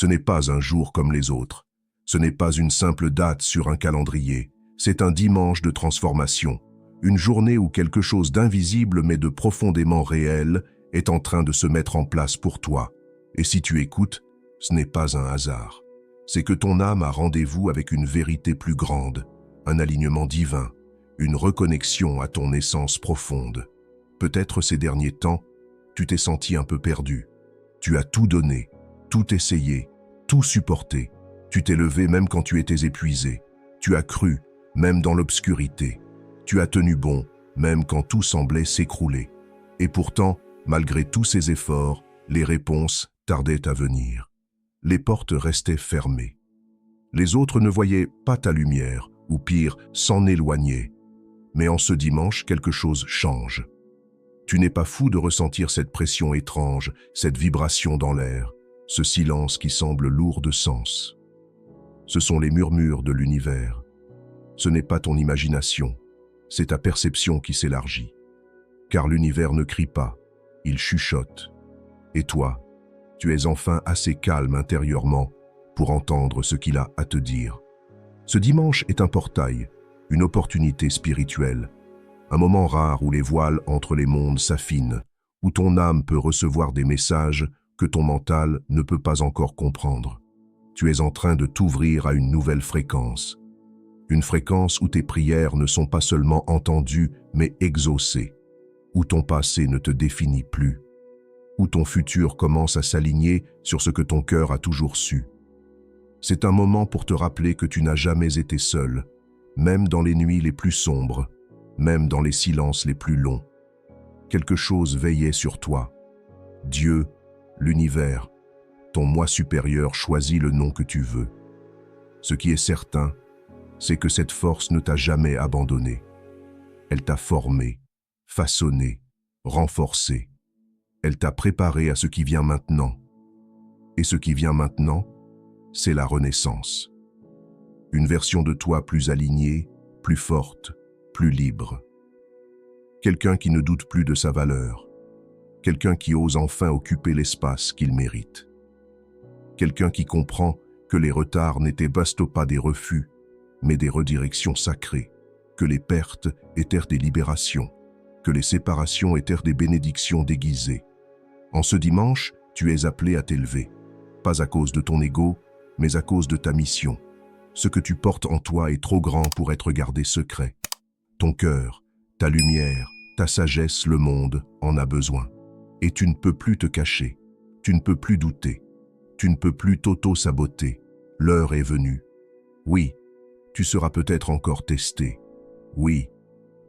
Ce n'est pas un jour comme les autres. Ce n'est pas une simple date sur un calendrier. C'est un dimanche de transformation. Une journée où quelque chose d'invisible mais de profondément réel est en train de se mettre en place pour toi. Et si tu écoutes, ce n'est pas un hasard. C'est que ton âme a rendez-vous avec une vérité plus grande, un alignement divin, une reconnexion à ton essence profonde. Peut-être ces derniers temps, tu t'es senti un peu perdu. Tu as tout donné, tout essayé, tout supporté. Tu t'es levé même quand tu étais épuisé. Tu as cru, même dans l'obscurité. Tu as tenu bon, même quand tout semblait s'écrouler. Et pourtant, malgré tous ces efforts, les réponses tardaient à venir. Les portes restaient fermées. Les autres ne voyaient pas ta lumière, ou pire, s'en éloignaient. Mais en ce dimanche, quelque chose change. Tu n'es pas fou de ressentir cette pression étrange, cette vibration dans l'air, ce silence qui semble lourd de sens. Ce sont les murmures de l'univers. Ce n'est pas ton imagination, c'est ta perception qui s'élargit. Car l'univers ne crie pas, il chuchote. Et toi, tu es enfin assez calme intérieurement pour entendre ce qu'il a à te dire. Ce dimanche est un portail, une opportunité spirituelle, un moment rare où les voiles entre les mondes s'affinent, où ton âme peut recevoir des messages que ton mental ne peut pas encore comprendre. Tu es en train de t'ouvrir à une nouvelle fréquence. Une fréquence où tes prières ne sont pas seulement entendues, mais exaucées. Où ton passé ne te définit plus. Où ton futur commence à s'aligner sur ce que ton cœur a toujours su. C'est un moment pour te rappeler que tu n'as jamais été seul, même dans les nuits les plus sombres, même dans les silences les plus longs. Quelque chose veillait sur toi. Dieu, l'univers, ton moi supérieur choisit le nom que tu veux. Ce qui est certain, c'est que cette force ne t'a jamais abandonné. Elle t'a formé, façonné, renforcé. Elle t'a préparé à ce qui vient maintenant. Et ce qui vient maintenant, c'est la renaissance. Une version de toi plus alignée, plus forte, plus libre. Quelqu'un qui ne doute plus de sa valeur. Quelqu'un qui ose enfin occuper l'espace qu'il mérite. Quelqu'un qui comprend que les retards n'étaient pas des refus, mais des redirections sacrées, que les pertes étaient des libérations, que les séparations étaient des bénédictions déguisées. En ce dimanche, tu es appelé à t'élever, pas à cause de ton ego, mais à cause de ta mission. Ce que tu portes en toi est trop grand pour être gardé secret. Ton cœur, ta lumière, ta sagesse, le monde en a besoin. Et tu ne peux plus te cacher, tu ne peux plus douter, tu ne peux plus t'auto-saboter. L'heure est venue. Oui, tu seras peut-être encore testé. Oui,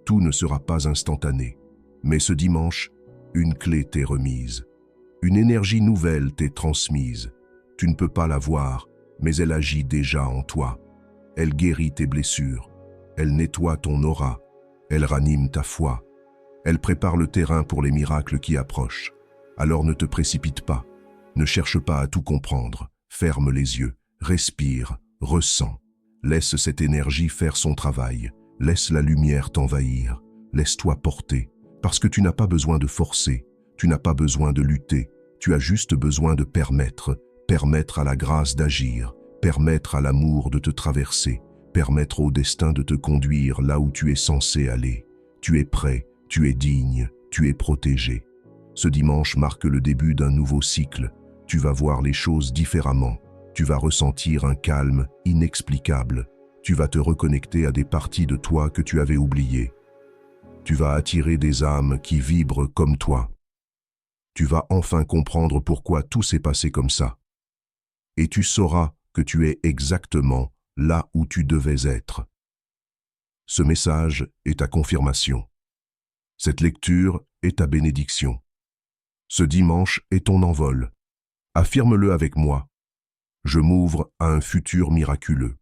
tout ne sera pas instantané. Mais ce dimanche, une clé t'est remise. Une énergie nouvelle t'est transmise. Tu ne peux pas la voir, mais elle agit déjà en toi. Elle guérit tes blessures. Elle nettoie ton aura. Elle ranime ta foi. Elle prépare le terrain pour les miracles qui approchent. Alors ne te précipite pas. Ne cherche pas à tout comprendre. Ferme les yeux. Respire. Ressens. Laisse cette énergie faire son travail. Laisse la lumière t'envahir. Laisse-toi porter. Parce que tu n'as pas besoin de forcer. Tu n'as pas besoin de lutter. Tu as juste besoin de permettre. Permettre à la grâce d'agir. Permettre à l'amour de te traverser. Permettre au destin de te conduire là où tu es censé aller. Tu es prêt. Tu es digne. Tu es protégé. Ce dimanche marque le début d'un nouveau cycle. Tu vas voir les choses différemment. Tu vas ressentir un calme inexplicable. Tu vas te reconnecter à des parties de toi que tu avais oubliées. Tu vas attirer des âmes qui vibrent comme toi. Tu vas enfin comprendre pourquoi tout s'est passé comme ça. Et tu sauras que tu es exactement là où tu devais être. Ce message est ta confirmation. Cette lecture est ta bénédiction. Ce dimanche est ton envol. Affirme-le avec moi. Je m'ouvre à un futur miraculeux.